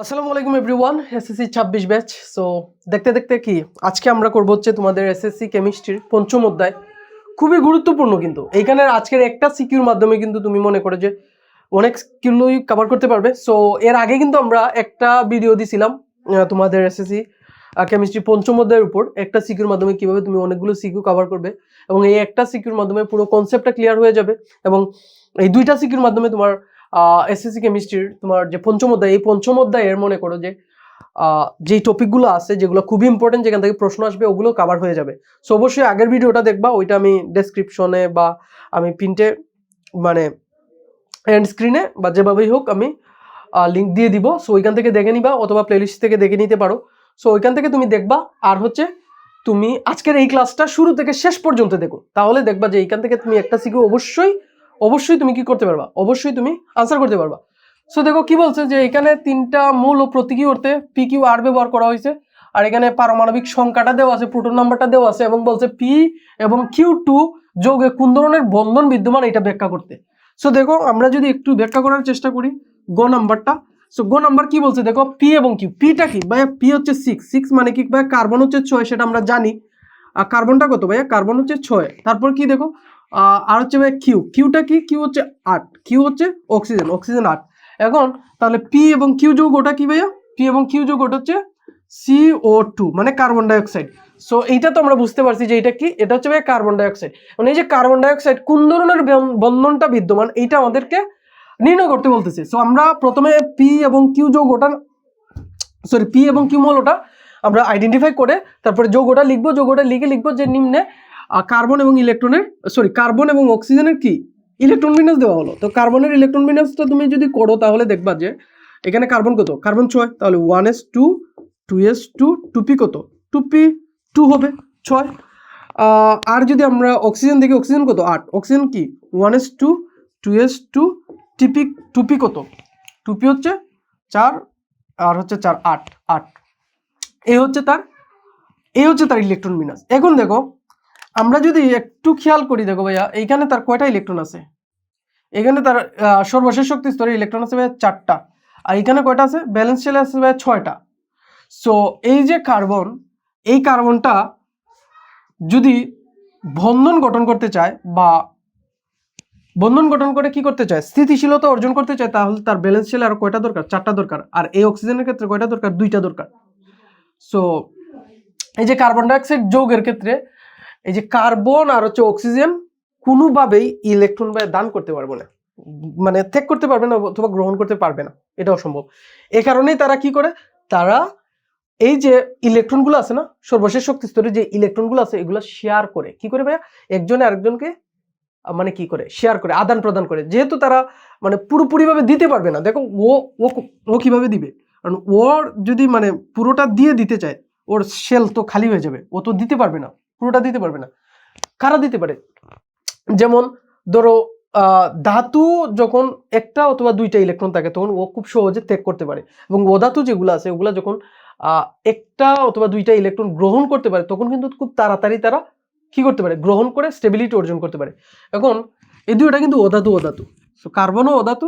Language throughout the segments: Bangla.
আসসালামু আলাইকুম এভরিওয়ান, এসএসসি 26 ব্যাচ। সো দেখতে দেখতে কি আজকে আমরা করব হচ্ছে তোমাদের এসএসসি কেমিস্ট্রির পঞ্চম অধ্যায়। খুবই গুরুত্বপূর্ণ, কিন্তু এইখানে আজকের একটা সিকিউর মাধ্যমে কিন্তু তুমি মনে করো যে অনেক স্কিলই কভার করতে পারবে। সো এর আগে কিন্তু আমরা একটা ভিডিও দিছিলাম তোমাদের এসএসসি কেমিস্ট্রি পঞ্চম অধ্যায়ের উপর একটা সিকিউর মাধ্যমে কিভাবে তুমি অনেকগুলো সিকিউ কভার করবে, এবং এই একটা সিকিউর মাধ্যমে পুরো কনসেপ্টটা ক্লিয়ার হয়ে যাবে। এবং এই দুইটা সিকিউর মাধ্যমে তোমার এসএসসি কেমিস্ট্রির তোমার যে পঞ্চম অধ্যায়, এই পঞ্চম অধ্যায়ের মনে করো যে যেই টপিকগুলো আছে যেগুলো খুবই ইম্পর্টেন্ট, যেখান থেকে প্রশ্ন আসবে, ওগুলো কভার হয়ে যাবে। সো অবশ্যই আগের ভিডিওটা দেখবা, ওইটা আমি ডেসক্রিপশনে বা আমি প্রিন্টে মানে এন্ড স্ক্রিনে বা যেভাবেই হোক আমি লিঙ্ক দিয়ে দিব। সো ওইখান থেকে দেখে নিবা, অথবা প্লেলিস্ট থেকে দেখে নিতে পারো। সো ওইখান থেকে তুমি দেখবা, আর হচ্ছে তুমি আজকের এই ক্লাসটা শুরু থেকে শেষ পর্যন্ত দেখো, তাহলে দেখবা যে এইখান থেকে তুমি একটা সিকিউ অবশ্যই তুমি কি করতে পারবা, অবশ্যই তুমি আনসার করতে পারবা। সো দেখো কি বলছে যে এখানে তিনটা মূল ও প্রতীকী অর্থে পি কিউ আর ব্যবহার করা হয়েছে, আর এখানে পারমাণবিক সংখ্যাটা দেওয়া আছে, প্রোটন নাম্বারটা দেওয়া আছে, এবং বলছে পি এবং কিউ টু যৌগে কোন ধরনের বন্ধন বিদ্যমান এটা ব্যাখ্যা করতে। সো দেখো আমরা যদি একটু ব্যাখ্যা করার চেষ্টা করি গ নাম্বারটা। সো গ নাম্বার কি বলছে দেখো, পি এবং কিউ। পিটা কি ভাইয়া? পি হচ্ছে 6 মানে কি ভাইয়া? কার্বন হচ্ছে 6, সেটা আমরা জানি। আর কার্বনটা কত ভাইয়া? কার্বন হচ্ছে 6। তারপর কি দেখো আর হচ্ছে ভাইয়া কিউটা কি? কিউ হচ্ছে 8। কিউ হচ্ছে অক্সিজেন 8। এখন তাহলে পি এবং কিউ যৌগটা কি ভাইয়া? পি এবং কিউ যৌগটা হচ্ছে CO2 মানে কার্বন ডাইঅক্সাইড। সো এইটা তো আমরা বুঝতে পারছি যে এটা কি, এটা হচ্ছে ভাইয়া কার্বন ডাইঅক্সাইড। মানে এই যে কার্বন ডাইঅক্সাইড কোন ধরনের বন্ধনটা বিদ্যমান, এইটা আমাদেরকে নির্ণয় করতে বলতেছে। সো আমরা প্রথমে পি এবং কিউ মৌলটা আমরা আইডেন্টিফাই করে তারপরে যৌগটা লিখবো। যৌগটা লিখবো যে নিম্নে কার্বন এবং অক্সিজেনের কি ইলেকট্রন বিন্যাস দেওয়া হলো। তো কার্বনের ইলেকট্রন বিন্যাসটা তুমি যদি করো তাহলে দেখবা যে এখানে কার্বন কত? কার্বন 6, তাহলে 1s2 2s2 2p কত? 2p2 হবে 6। আর যদি আমরা অক্সিজেন দেখি, অক্সিজেন কত? 8। অক্সিজেন কি? 1s2 2s2 2p কত? 2p হচ্ছে 4 আর হচ্ছে 4 8 8। এই হচ্ছে তার ইলেকট্রন বিন্যাস। এখন দেখো আমরা যদি একটু খেয়াল করি, দেখো ভাইয়া এইখানে তার কয়টা ইলেকট্রন আছে? এখানে তার সর্বশেষ শক্তি স্তরে ইলেকট্রন আছে ভাইয়া 4টা, আর এখানে কয়টা আছে? ব্যালেন্স শেলে আছে ভাইয়া 6টা। সো এই যে কার্বন, এই কার্বনটা যদি বন্ধন গঠন করতে চায় বা বন্ধন গঠন করে কি করতে চায়, স্থিতিশীলতা অর্জন করতে চায়, তাহলে তার ব্যালেন্স শেলে আর কয়টা দরকার? 4টা দরকার। আর এই অক্সিজেনের ক্ষেত্রে কয়টা দরকার? 2টা দরকার। সো এই যে কার্বন ডাইঅক্সাইড যৌগের ক্ষেত্রে এই যে কার্বন আর হচ্ছে অক্সিজেন কোনোভাবেই ইলেকট্রন দান করতে পারবে না, মানে ত্যাগ করতে পারবে না অথবা গ্রহণ করতে পারবে না, এটা অসম্ভব। এই কারণেই তারা কি করে, তারা এই যে ইলেকট্রনগুলো আছে না, সর্বশেষ শক্তি স্তরে যে ইলেকট্রনগুলো আছে, এগুলো শেয়ার করে। কি করে ভাইয়া? একজনে আরেকজনকে মানে কি করে শেয়ার করে, আদান প্রদান করে। যেহেতু তারা মানে পুরোপুরি ভাবে দিতে পারবে না, দেখো ও কিভাবে দিবে? কারণ ওর যদি মানে পুরোটা দিতে চায়, ওর শেল তো খালি হয়ে যাবে, ও তো দিতে পারবে না, পুরোটা দিতে পারবে না। কারা দিতে পারে? যেমন ধরো ধাতু যখন একটা অথবা 2টা ইলেকট্রন থাকে, তখন ও খুব সহজে ত্যাগ করতে পারে। এবং অধাতু যেগুলো আছে, ওগুলা যখন একটা অথবা 2টা ইলেকট্রন গ্রহণ করতে পারে, তখন কিন্তু খুব তাড়াতাড়ি তারা কি করতে পারে? গ্রহণ করে স্টেবিলিটি অর্জন করতে পারে। এখন এই দুইটা কিন্তু অধাতু। সো কার্বনও অধাতু,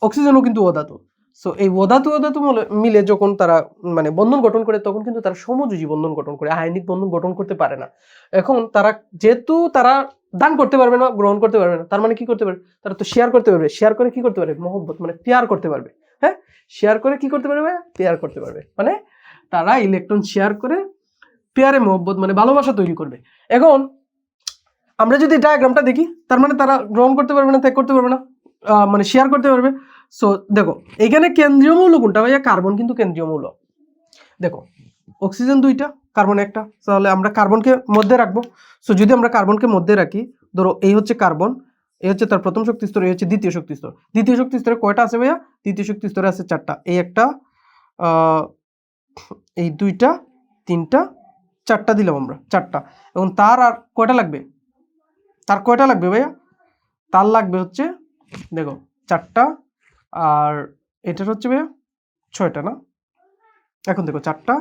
অক্সিজেনও কিন্তু অধাতু। সো এই অধাতু মিলে যখন তারা মানে বন্ধন গঠন করে, তখন কিন্তু তারা সমযোজী বন্ধন গঠন করে, আয়নিক বন্ধন গঠন করতে পারে না। এখন তারা যেহেতু তারা দান করতে পারবে না, গ্রহণ করতে পারবে না, তার মানে কি করতে পারে? তারা তো শেয়ার করতে পারবে। শেয়ার করে কি করতে পারে? মহব্বত মানে পেয়ার করতে পারবে। হ্যাঁ, শেয়ার করে কি করতে পারবে? পেয়ার করতে পারবে। মানে তারা ইলেকট্রন শেয়ার করে পেয়ারে মহব্বত মানে ভালোবাসা তৈরি করবে। এখন আমরা যদি ডায়াগ্রামটা দেখি, তার মানে তারা গ্রহণ করতে পারবে না, ত্যাগ করতে পারবে না, মানে শেয়ার করতে পারবে। সো দেখো এখানে কেন্দ্রীয় মৌল কোনটা ভাইয়া? কার্বন কিন্তু কেন্দ্রীয় মৌল। দেখো অক্সিজেন 2টা, কার্বন 1টা, তাহলে আমরা কার্বনকে মধ্যে রাখবো। সো যদি আমরা কার্বনকে মধ্যে রাখি, ধরো এই হচ্ছে কার্বন, এই হচ্ছে তার প্রথম শক্তি স্তর, এই হচ্ছে দ্বিতীয় শক্তি স্তর। দ্বিতীয় শক্তি স্তরে কয়টা আছে ভাইয়া? দ্বিতীয় শক্তি স্তরে আছে 4টা। এই একটা, এই 2টা, 3টা, 4টা দিলাম আমরা, 4টা। এবং তার আর কয়টা লাগবে? তার কয়টা লাগবে ভাইয়া? তার লাগবে হচ্ছে দেখো 4টা, আর এটার হচ্ছে ভাইয়া 6টা না? এখন দেখো 4টা।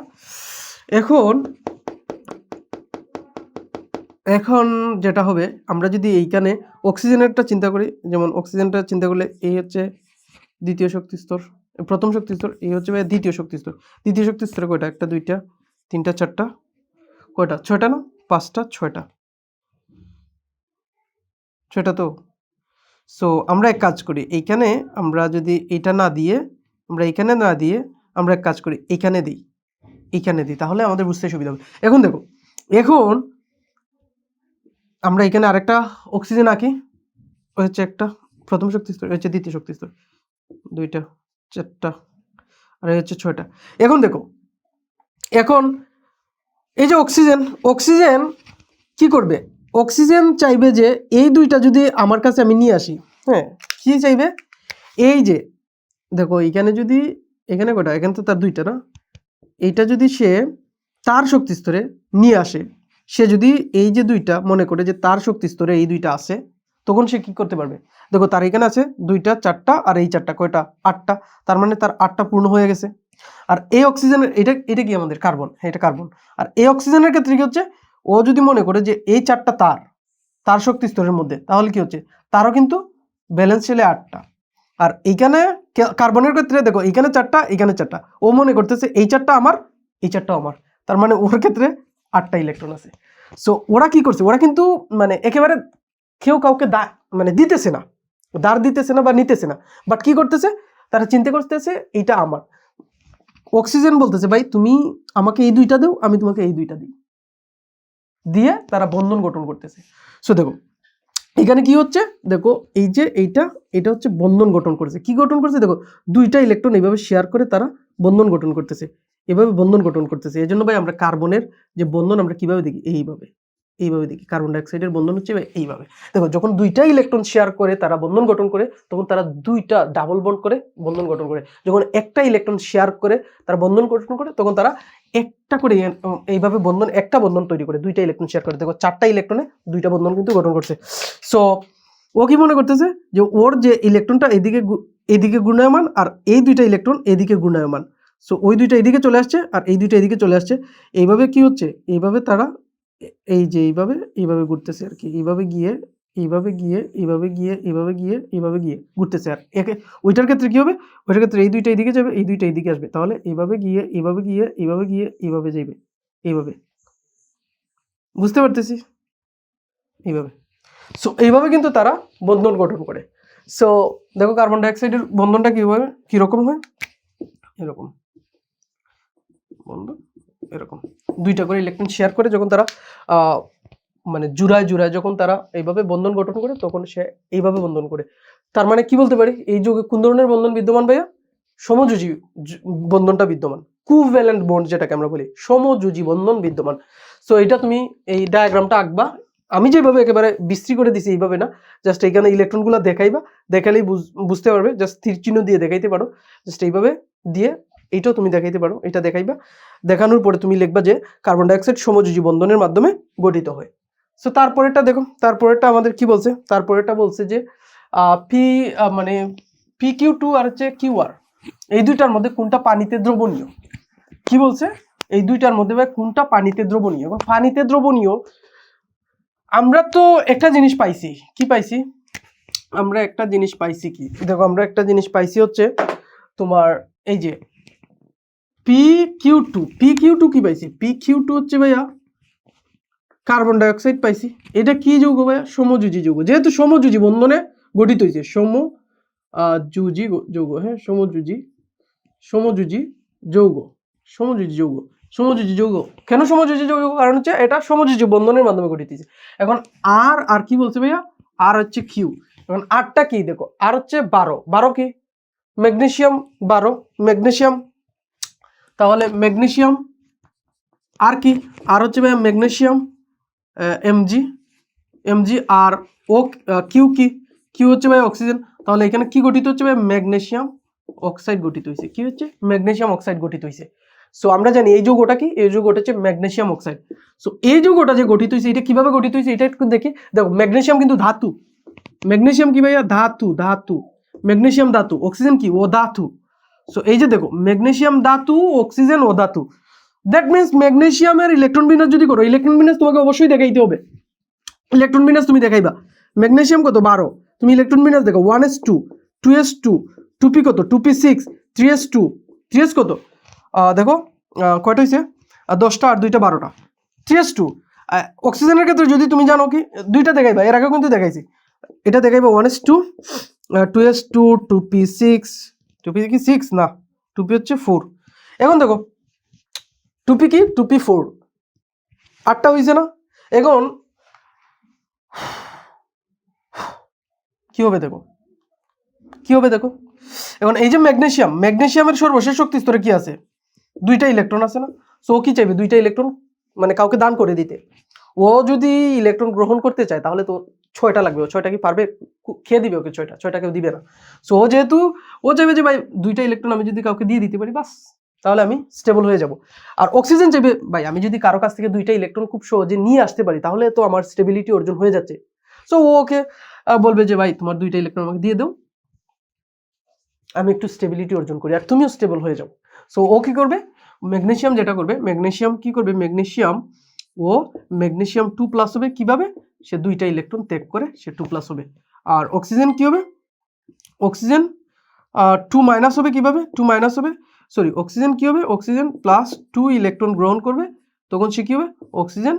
এখন যেটা হবে, আমরা যদি এইখানে অক্সিজেনেরটা চিন্তা করি, যেমন অক্সিজেনটা চিন্তা করলে এই হচ্ছে দ্বিতীয় শক্তি স্তর, প্রথম শক্তি স্তর, এই হচ্ছে ভাই দ্বিতীয় শক্তি স্তর। দ্বিতীয় শক্তি স্তরে কয়টা? 1 2 3 4 কয়টা? 6টা না? 5টা 6টা, 6টা তো। সো আমরা এক কাজ করি, এইখানে আমরা যদি এটা না দিয়ে, আমরা এখানে না দিয়ে আমরা এক কাজ করি, এইখানে দিই, এইখানে দিই, তাহলে আমাদের বুঝতে সুবিধা হবে। এখন দেখো, এখন আমরা এখানে আরেকটা অক্সিজেন আঁকি, হচ্ছে একটা প্রথম শক্তি স্তর, হচ্ছে দ্বিতীয় শক্তি স্তর, 2টা 4টা আর হচ্ছে 6টা। এখন দেখো, এখন এই যে অক্সিজেন, অক্সিজেন কি করবে? অক্সিজেন চাইবে যে এই দুইটা যদি আমার কাছে আমি নিয়ে আসি, হ্যাঁ, কি চাইবে? এই যে দেখো এখানে যদি, এখানে কয়টা? এখানে তো তার 2টা না, এইটা যদি সে তার শক্তি স্তরে নিয়ে আসে, সে যদি এই যে 2টা মনে করে যে তার শক্তি স্তরে এই 2টা আছে, তখন সে কি করতে পারবে? দেখো তার এখানে আছে 2টা 4টা আর এই 4টা কয়টা? 8টা, তার মানে তার 8টা পূর্ণ হয়ে গেছে। আর এই অক্সিজেনের, এটা কি আমাদের কার্বন, হ্যাঁ এটা কার্বন। আর এই অক্সিজেনের ক্ষেত্রে কি হচ্ছে? ও যদি মনে করে যে এই 4টা তার শক্তি স্তরের মধ্যে, তাহলে কি হচ্ছে? তারও কিন্তু ব্যালেন্স ছেলে 8টা। আর এইখানে কার্বনের ক্ষেত্রে দেখো, এইখানে 4টা, এখানে 4টা, ও মনে করতেছে এই 4টা আমার, এই 4টাও আমার, তার মানে ওর ক্ষেত্রে 8টা ইলেকট্রন আছে। সো ওরা কি করছে? ওরা কিন্তু মানে একেবারে কেউ কাউকে মানে দিতেছে না, দাঁড় দিতেছে না বা নিতেছে না, বাট কি করতেছে? তারা চিন্তা করতেছে এইটা আমার। অক্সিজেন বলতেছে ভাই তুমি আমাকে এই 2টা দাও, আমি তোমাকে এই 2টা দিই, দিয়ে তারা বন্ধন গঠন করতেছে। সো দেখো এখানে কি হচ্ছে? দেখো এই যে এটা হচ্ছে বন্ধন গঠন করেছে। কি গঠন করছে? দেখো 2টা ইলেকট্রন এইভাবে শেয়ার করে তারা বন্ধন গঠন করতেছে, এভাবে বন্ধন গঠন করতেছে। এই জন্য ভাই আমরা কার্বনের যে বন্ধন আমরা কিভাবে দেখি? এইভাবে দেখি। কার্বন ডাইঅক্সাইডের বন্ধন হচ্ছে এইভাবে। দেখো যখন 2টা ইলেকট্রন শেয়ার করে তারা বন্ধন গঠন করে, তখন তারা 2টা ডাবল বন্ড করে বন্ধন গঠন করে। যখন একটা ইলেকট্রন শেয়ার করে তারা বন্ধন গঠন করে, তখন তারা একটা করে এইভাবে বন্ধন, একটা বন্ধন তৈরি করে 2টা ইলেকট্রন শেয়ার করে। দেখো 4টা ইলেকট্রনে 2টা বন্ধন কিন্তু গঠন করছে। সো ও কি মনে করতেছে? যে ওর যে ইলেকট্রনটা এদিকে ঘূর্ণায়মান আর এই 2টা ইলেকট্রন এদিকে ঘূর্ণায়মান। সো ওই 2টা এদিকে চলে আসছে আর এই 2টা এদিকে চলে আসছে। এইভাবে কি হচ্ছে? এইভাবে তারা এই যে এইভাবে ঘুরতেছে আর কি, এইভাবে গিয়ে ঘুরতেছে। আর ওইটার ক্ষেত্রে কি হবে? ওইটার ক্ষেত্রে এই 2টা এদিকে যাবে, এই 2টা এদিকে আসবে, তাহলে এইভাবে গিয়ে এইভাবে যাইবে, এইভাবে। বুঝতে পারতেছি? এইভাবে। সো এইভাবে কিন্তু তারা বন্ধন গঠন করে। সো দেখো কার্বন ডাইঅক্সাইডের বন্ধনটা কিরকম হয়? এরকম বন্ধন, এরকম 2টা করে ইলেকট্রন শেয়ার করে যখন তারা মানে জুড়ায় যখন তারা এইভাবে বন্ধন গঠন করে, তখন সে এইভাবে বন্ধন করে। তার মানে কি বলতে পারি? এই যৌগে কোন ধরনের বন্ধন বিদ্যমান ভাইয়া? সমযোজী বন্ধনটা বিদ্যমান, কোভ্যালেন্ট বন্ড যেটাকে আমরা বলি, সমযোজী বন্ধন বিদ্যমান। সো এটা তুমি এই ডায়াগ্রামটা আঁকবা, আমি যেভাবে একেবারে বিস্তৃত করে দিছি এইভাবে না, জাস্ট এখানে ইলেকট্রনগুলো দেখাইবা, দেখালেই বুঝতে পারবে। জাস্ট তীর চিহ্ন দিয়ে দেখাইতে পারো, জাস্ট এইভাবে দিয়ে এইটাও তুমি দেখাইতে পারো, এটা দেখাইবা, দেখানোর পরে তুমি লিখবা যে কার্বন ডাইঅক্সাইড সমযোজী বন্ধনের মাধ্যমে গঠিত হয়। সো তারপরেরটা দেখো, তারপরেরটা আমাদের কি বলছে? তারপরেরটা বলছে যে মানে PQ2 আর হচ্ছে QR, এই 2টার মধ্যে কোনটা পানিতে দ্রবণীয়? কি বলছে? এই 2টার মধ্যে ভাই কোনটা পানিতে দ্রবণীয়? এবং পানিতে দ্রবণীয় আমরা তো একটা জিনিস পাইছি। কি পাইছি? আমরা একটা জিনিস পাইছি কি? দেখো আমরা একটা জিনিস পাইছি হচ্ছে তোমার এই যে PQ2 কি পাইছি? PQ2 হচ্ছে ভাইয়া কার্বন ডাইঅক্সাইড পাইছি। এটা কি যৌগ ভাইয়া? সমযোজী যৌগ। যেহেতু সমযোজী বন্ধনে গঠিত হয়েছে, সমযোজী যৌগ, হ্যাঁ সমযোজী যৌগ। কেন সমযোজী যৌগ? কারণ হচ্ছে এটা সমযোজী বন্ধনের মাধ্যমে গঠিত হয়েছে। এখন আর কি বলছে ভাইয়া? আর হচ্ছে কিউ। এখন আরটা কি? দেখো আর হচ্ছে 12 কি? Magnesium 12, magnesium. তাহলে ম্যাগনেসিয়াম আর কি? আর হচ্ছে ভাইয়া ম্যাগনেসিয়াম Mg আর ও কিউ হচ্ছে ভাই অক্সিজেন। তাহলে এখানে কি গঠিত হচ্ছে ভাই? ম্যাগনেসিয়াম অক্সাইড গঠিত হয়েছে। কি হচ্ছে? ম্যাগনেসিয়াম অক্সাইড গঠিত হয়েছে। সো আমরা জানি এই যৌগটা কি? এই যৌগটা হচ্ছে ম্যাগনেসিয়াম অক্সাইড। সো এই যৌগটা যে গঠিত হয়েছে, এটা কিভাবে গঠিত হয়েছে এটা একটু দেখি। দেখো ম্যাগনেসিয়াম কিন্তু ধাতু। ম্যাগনেসিয়াম কি ভাইয়া? ধাতু। ম্যাগনেসিয়াম ধাতু, অক্সিজেন কি? ও ধাতু। সো এই যে দেখো ম্যাগনেসিয়াম ধাতু, অক্সিজেন ও ধাতু। দ্যাট মিনস ম্যাগনেসিয়ামের ইলেকট্রন বিন্যাস যদি করো, ইলেকট্রন বিন্যাস তোমাকে অবশ্যই দেখাইতে হবে। ইলেকট্রন বিন্যাস তুমি দেখাইবা। ম্যাগনেসিয়াম কত? 12, তুমি ইলেকট্রন বিন্যাস দেখো 1s2, 2s2, 2p কত? 2p6, 3s2 3s কত দেখো কয়টা হয়েছে 10টা আর 2টা 12টা 3s2 অক্সিজেনের ক্ষেত্রে যদি তুমি জানো কি দুইটা দেখাইবা এর আগে কিন্তু দেখাইছি এটা দেখাইবা 1s2 2s2 2p6 2p কি 6 না 2p হচ্ছে 4 এখন দেখো 2p কি 2p4 8টা হয়েছে না এখন কি হবে দেখো এখন এই যে ম্যাগনেসিয়ামের সর্বশেষ শক্তি স্তরে কি আছে দুইটা ইলেকট্রন আছে না সো কি চাইবে দুইটা ইলেকট্রন মানে কাউকে দান করে দিতে ও যদি ইলেকট্রন গ্রহণ করতে চায় তাহলে তো 6টা লাগবে ও 6টা কি পারবে খেয়ে দিবে ওকে 6টা কেউ দিবে না সো যেহেতু ও চাইবে যে ভাই দুইটা ইলেকট্রন আমি যদি কাউকে দিয়ে দিতে পারি বাস তাহলে আমি স্টেবল হয়ে যাব আর অক্সিজেন চাইবে ভাই আমি যদি কারো কাছ থেকে দুইটা ইলেকট্রন খুব সহজে নিয়ে আসতে পারি তাহলে তো আমার স্টেবিলিটি অর্জন হয়ে যাচ্ছে সো ও ওকে বলবে যে ভাই তোমার দুইটা ইলেকট্রন আমাকে দিয়ে দাও আমি একটু স্টেবিলিটি অর্জন করি আর তুমিও স্টেবল হয়ে যাও সো ও কি করবে ম্যাগনেসিয়াম যেটা করবে ম্যাগনেসিয়াম কি করবে ম্যাগনেসিয়াম 2+ হবে কিভাবে সে দুইটা ইলেকট্রন ত্যাগ করে সে 2+ হবে আর অক্সিজেন কি হবে অক্সিজেন 2- হবে কিভাবে 2- হবে সরি অক্সিজেন কি হবে অক্সিজেন +2 ইলেকট্রন গ্রহণ করবে তখন সে কি হবে অক্সিজেন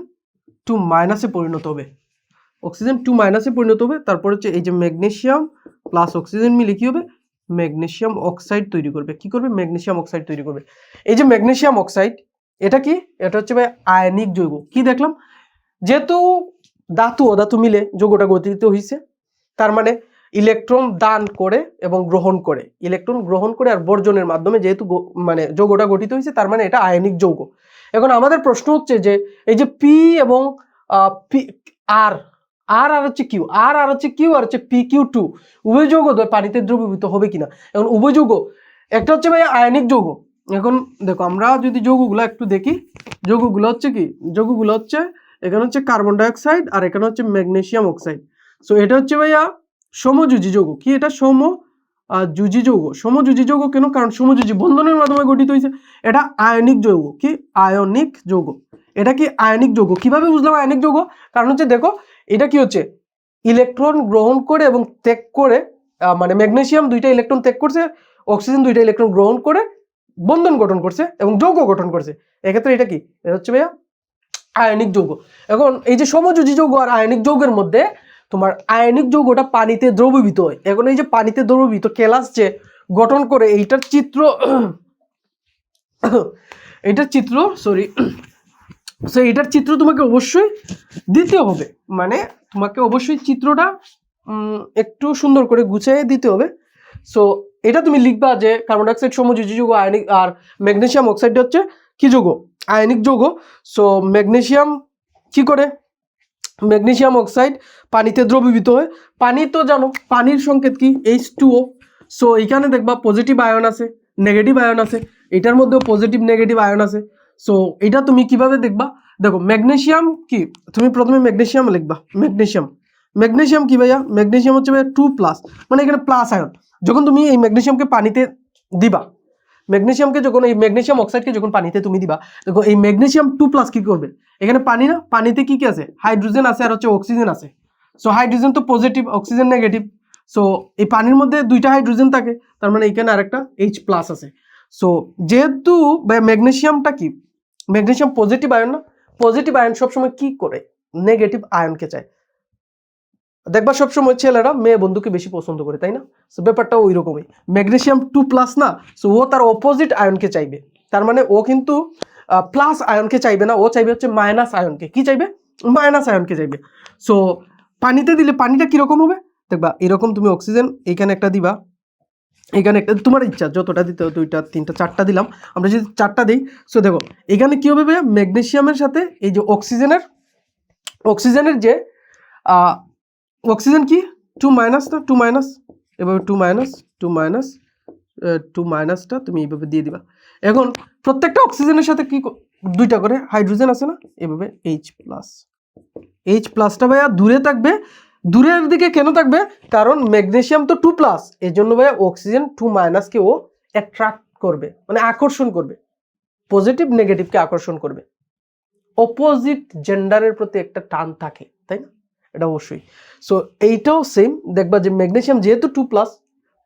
2- পরিণত হবে অক্সিজেন 2- পরিণত হবে তারপর হচ্ছে এই যে ম্যাগনেসিয়াম প্লাস অক্সিজেন মিলে কি হবে ম্যাগনেসিয়াম অক্সাইড তৈরি করবে কি করবে ম্যাগনেসিয়াম অক্সাইড তৈরি করবে এই যে ম্যাগনেসিয়াম অক্সাইড এটা কি এটা হচ্ছে ভাই আয়নিক যৌগ কি দেখলাম যেহেতু ধাতু অধাতু মিলে যৌগটা গঠিত হয়েছে তার মানে ইলেকট্রন দান করে এবং গ্রহণ করে ইলেকট্রন গ্রহণ করে আর বর্জনের মাধ্যমে যেহেতু মানে যৌগটা গঠিত হয়েছে তার মানে এটা আয়নিক যৌগ এখন আমাদের প্রশ্ন হচ্ছে যে এই যে পি এবং আর আর হচ্ছে কিউ আর হচ্ছে কিউ আর হচ্ছে PQ2 উভয় যৌগ পানিতে দ্রবীভূত হবে কিনা এখন উভয় যৌগ একটা হচ্ছে ভাই আয়নিক যৌগ এখন দেখো আমরা যদি যৌগগুলো একটু দেখি যৌগগুলো হচ্ছে কি যৌগগুলো হচ্ছে এখানে হচ্ছে কার্বন ডাইঅক্সাইড আর এখানে হচ্ছে ম্যাগনেসিয়াম অক্সাইড সো এটা হচ্ছে ভাইয়া সমযোজী যৌগ কি এটা সমযোজী যৌগ সমযোজী যৌগ কেন কারণ সমযোজী বন্ধনের মাধ্যমে গঠিত হয়েছে এটা আয়নিক যৌগ কি আয়নিক যৌগ এটা কি আয়নিক যৌগ কিভাবে বুঝলাম আয়নিক যৌগ কারণ হচ্ছে দেখো এটা কি হচ্ছে ইলেকট্রন গ্রহণ করে এবং ত্যাগ করে মানে ম্যাগনেসিয়াম দুইটা ইলেকট্রন ত্যাগ করছে অক্সিজেন দুইটা ইলেকট্রন গ্রহণ করে বন্ধন গঠন করছে এবং যৌগ গঠন করছে এক্ষেত্রে এটা কি এটা হচ্ছে ভাইয়া আয়নিক যৌগ এখন এই যে সমযোজী যৌগ আর আয়নিক যৌগের মধ্যে তোমার আয়নিক যৌগটা পানিতে দ্রবীভূত হয় এখন এই যে পানিতে দ্রবীভূত কেলাস যে গঠন করে এইটার চিত্র সরি সো এটার চিত্র তোমাকে অবশ্যই দিতে হবে মানে তোমাকে অবশ্যই চিত্রটা একটু সুন্দর করে গুছিয়ে দিতে হবে সো এটা তুমি লিখবা যে কার্বন ডাইঅক্সাইড সমযোজী যৌগ আয়নিক আর ম্যাগনেসিয়াম অক্সাইড হচ্ছে কি যৌগ আয়নিক যৌগ সো ম্যাগনেসিয়াম কি করে ম্যাগনেসিয়াম অক্সাইড পানিতে দ্রবীভূত হয় পানি তো জানো পানির সংকেত কি H2O সো এখানে দেখবা পজিটিভ আয়ন আছে নেগেটিভ আয়ন আছে এটার মধ্যেও পজিটিভ নেগেটিভ আয়ন আছে সো এটা তুমি কিভাবে দেখবা দেখো ম্যাগনেসিয়াম কি তুমি প্রথমে ম্যাগনেসিয়াম লিখবা ম্যাগনেসিয়াম কি ভাইয়া ম্যাগনেসিয়াম হচ্ছে ভাইয়া 2+ মানে এখানে প্লাস আয়ন যখন তুমি এই ম্যাগনেসিয়ামকে পানিতে দিবা ম্যাগনেসিয়ামকে যখন এই ম্যাগনেসিয়াম অক্সাইডকে যখন পানিতে তুমি দিবা দেখো এই ম্যাগনেসিয়াম 2+ কি করবে এখানে পানি না পানিতে কি কি আছে হাইড্রোজেন আছে আর হচ্ছে অক্সিজেন আছে সো হাইড্রোজেন তো পজিটিভ অক্সিজেন নেগেটিভ সো এই পানির মধ্যে দুইটা হাইড্রোজেন থাকে তার মানে এখানে আরেকটা H+ আছে সো যেহেতু ম্যাগনেসিয়ামটা কি ম্যাগনেসিয়াম পজিটিভ আয়ন না পজিটিভ আয়ন সবসময় কি করে নেগেটিভ আয়নকে চায় দেখবা সবসময় ছেলেরা মেয়ে বন্ধুকে বেশি পছন্দ করে তাই না সো ব্যাপারটা ওই রকমই ম্যাগনেসিয়াম 2+ না সো ও তার অপোজিট আয়নকে চাইবে তার মানে ও কিন্তু প্লাস আয়নকে চাইবে না ও চাইবে হচ্ছে মাইনাস আয়নকে কি চাইবে মাইনাস আয়নকে চাইবে সো পানিতে দিলে পানিটা কিরকম হবে দেখবা এরকম তুমি অক্সিজেন এইখানে একটা দিবা এখানে একটা তোমার ইচ্ছা যতটা দিতে 2টা 3টা 4টা দিলাম আমরা যদি 4টা দিই সো দেখো এখানে কি হবে ভাইয়া ম্যাগনেসিয়ামের সাথে এই যে অক্সিজেনের যে অক্সিজেন কি 2- না 2- এভাবে 2-2-2- টা তুমি এইভাবে দিয়ে দিবা এখন প্রত্যেকটা অক্সিজেনের সাথে কি দুইটা করে হাইড্রোজেন আছে না এভাবে H+টা ভাইয়া দূরে থাকবে দূরের দিকে কেন থাকবে কারণ ম্যাগনেসিয়াম তো 2+ এর জন্য ভাইয়া অক্সিজেন 2- কে ও অ্যাট্রাক্ট করবে মানে আকর্ষণ করবে পজিটিভ নেগেটিভকে আকর্ষণ করবে অপোজিট জেন্ডারের প্রতি একটা টান থাকে তাই না এটা অবশ্যই সো এইটাও সেম দেখবা যে ম্যাগনেসিয়াম যেহেতু 2+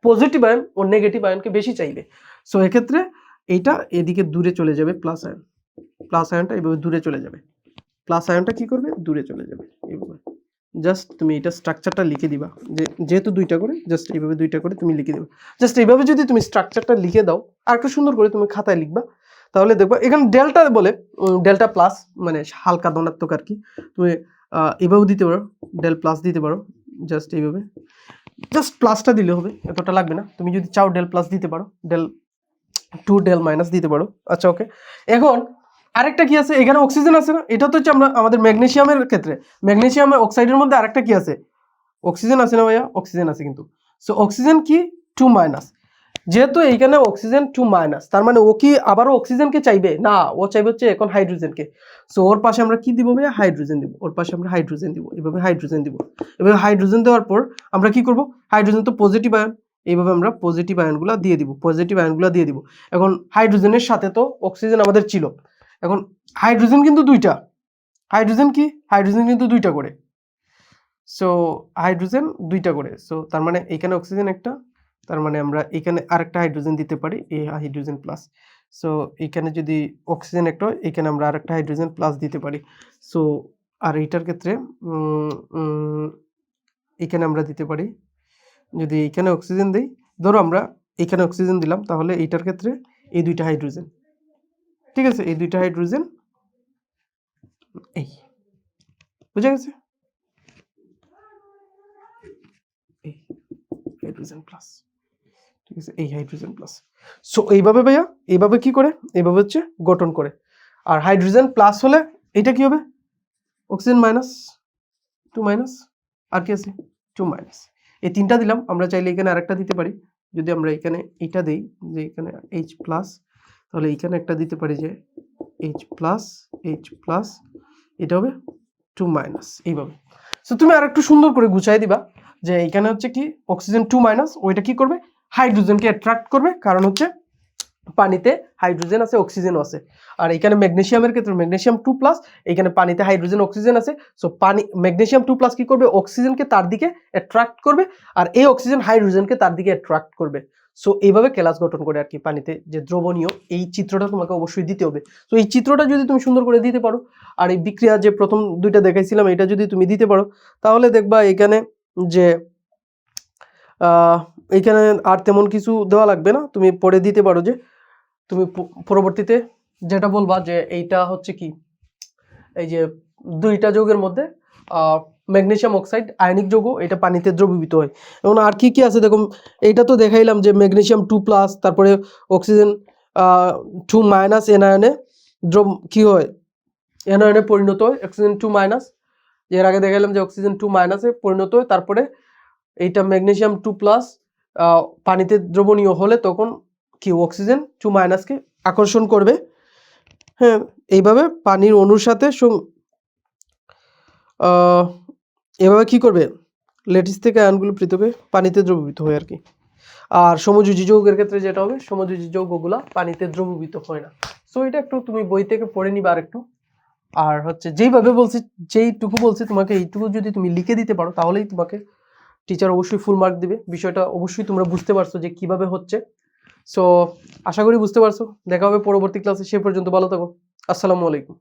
পজিটিভ আয়ন ও নেগেটিভ আয়নকে বেশি চাইবে সো এক্ষেত্রে এইটা এদিকে দূরে চলে যাবে, প্লাস আয়নটা এইভাবে দূরে চলে যাবে, প্লাস আয়নটা কি করবে, দূরে চলে যাবে এইভাবে। জাস্ট তুমি এটা স্ট্রাকচারটা লিখে দিবা, যেহেতু দুইটা করে জাস্ট এইভাবে দুইটা করে তুমি লিখে দিবা। জাস্ট এইভাবে যদি তুমি স্ট্রাকচারটা লিখে দাও আর একটু সুন্দর করে তুমি খাতায় লিখবা, তাহলে দেখবা এখানে ডেল্টা বলে, ডেল্টা প্লাস মানে হালকা ধনাত্মক আর কি। তুমি এইভাবে দিতে পারো, ডেল প্লাস দিতে পারো, জাস্ট এইভাবে, জাস্ট প্লাসটা দিলে হবে, এতটা লাগবে না। তুমি যদি চাও ডেল প্লাস দিতে পারো, ডেল মাইনাস দিতে পারো। আচ্ছা ওকে, এখন আরেকটা কি আছে, এখানে অক্সিজেন আছে না, এটা তো হচ্ছে আমরা আমাদের ম্যাগনেসিয়ামের ক্ষেত্রে, ম্যাগনেসিয়াম অক্সাইডের মধ্যে আরেকটা কি আছে, অক্সিজেন আছে না ভাইয়া, অক্সিজেন আছে কিন্তু। সো অক্সিজেন কি 2-, যেহেতু এইখানে অক্সিজেন 2-, তার মানে ও কি আবারও অক্সিজেনকে চাইবে না, ও চাইবে হচ্ছে এখন হাইড্রোজেনকে। সো ওর পাশে আমরা কি দিব ভাইয়া, হাইড্রোজেন দিব, ওর পাশে আমরা হাইড্রোজেন দিব, এভাবে হাইড্রোজেন দিব। এভাবে হাইড্রোজেন দেওয়ার পর আমরা কি করব, হাইড্রোজেন তো পজিটিভ আয়ন, এইভাবে আমরা পজিটিভ আয়নগুলো দিয়ে দিব, এখন হাইড্রোজেনের সাথে তো অক্সিজেন আমাদের ছিল, এখন হাইড্রোজেন কিন্তু দুইটা, হাইড্রোজেন কিন্তু দুইটা করে। সো হাইড্রোজেন দুইটা করে, সো তার মানে এখানে অক্সিজেন একটা, তার মানে আমরা এখানে আরেকটা হাইড্রোজেন দিতে পারি, এই হাইড্রোজেন প্লাস। সো এখানে যদি অক্সিজেন একটা হয়, এখানে আমরা আরেকটা হাইড্রোজেন প্লাস দিতে পারি। সো আর এইটার ক্ষেত্রে এখানে আমরা দিতে পারি, যদি এখানে অক্সিজেন দিই, ধরো আমরা এখানে অক্সিজেন দিলাম, তাহলে এইটার ক্ষেত্রে এই দুইটা হাইড্রোজেন, ঠিক আছে, এই দুইটা হাইড্রোজেন, এই বুঝা গেছে, এই হাইড্রোজেন প্লাস, ঠিক আছে, এই হাইড্রোজেন প্লাস। সো এইভাবে ভাইয়া, এইভাবে কি করে, এইভাবে হচ্ছে গঠন করে। আর হাইড্রোজেন প্লাস হলে এটা কি হবে, অক্সিজেন মাইনাস, 2-, আর কি আছে 2-, এই তিনটা দিলাম। আমরা চাইলে এখানে আরেকটা দিতে পারি, যদি আমরা এখানে এইটা দেই যে এখানে H+, তাহলে এখানে একটা দিতে পারি যে H+, এটা হবে 2-, এইভাবে। সো তুমি আর একটু সুন্দর করে গুছাই দিবা যে এখানে হচ্ছে কি অক্সিজেন 2-, ওইটা কি করবে, হাইড্রোজেনকে অ্যাট্রাক্ট করবে, কারণ হচ্ছে পানিতে হাইড্রোজেন আছে, অক্সিজেনও আছে। আর এখানে ম্যাগনেসিয়ামের ক্ষেত্রে ম্যাগনেসিয়াম 2+, এখানে পানিতে হাইড্রোজেন অক্সিজেন আছে। সো ম্যাগনেসিয়াম 2+ কি করবে, অক্সিজেনকে তার দিকে অ্যাট্রাক্ট করবে, আর এই অক্সিজেন হাইড্রোজেনকে তার দিকে অ্যাট্রাক্ট করবে। সো এইভাবে কেলাস গঠন করে আর কি পানিতে যে দ্রবণীয়, এই চিত্রটা তোমাকে অবশ্যই দিতে হবে। তো এই চিত্রটা যদি তুমি সুন্দর করে দিতে পারো, আর এই বিক্রিয়া যে প্রথম দুইটা দেখাইছিলাম এটা যদি তুমি দিতে পারো, তাহলে দেখবা এখানে যে এখানে আর তেমন কিছু দেওয়া লাগবে না, তুমি পরে দিতে পারো যে তুমি পরবর্তীতে যেটা বলবা যে এইটা হচ্ছে কি, এই যে দুইটা যৌগের মধ্যে ম্যাগনেসিয়াম অক্সাইড আয়নিক যৌগ, এটা পানিতে দ্রবীভূত হয়। এবং আর কি কি আছে দেখো, এইটা তো দেখাইলাম যে ম্যাগনেসিয়াম 2+, তারপরে অক্সিজেন 2-, এনায়নে কি হয়, এনায়নে পরিণত হয়, অক্সিজেন 2-, এর আগে দেখাইলাম যে অক্সিজেন 2-, পরিণত হয়। তারপরে এইটা ম্যাগনেসিয়াম 2+, পানিতে দ্রবণীয় হলে তখন কি অক্সিজেন 2-, কে আকর্ষণ করবে। হ্যাঁ, এইভাবে পানির অণুর সাথে এভাবে কি করবে, ল্যাটিস থেকে আয়নগুলো পৃথক হয়ে পানিতে দ্রবীভূত হয় আর কি। আর সমযোজী যৌগের ক্ষেত্রে যেটা হবে, সমযোজী যৌগগুলা পানিতে দ্রবীভূত হয় না। সো এটা একটু তুমি বই থেকে পড়ে নিবা আর একটু। আর হচ্ছে যেইভাবে বলছি, যেইটুকু বলছি তোমাকে এইটুকু যদি তুমি লিখে দিতে পারো, তাহলেই তোমাকে টিচার অবশ্যই ফুল মার্ক দিবে। বিষয়টা অবশ্যই তোমরা বুঝতে পারছো যে কিভাবে হচ্ছে। সো আশা করি বুঝতে পারছো। দেখা হবে পরবর্তী ক্লাসে, সে পর্যন্ত ভালো থাকো। আসসালামু আলাইকুম।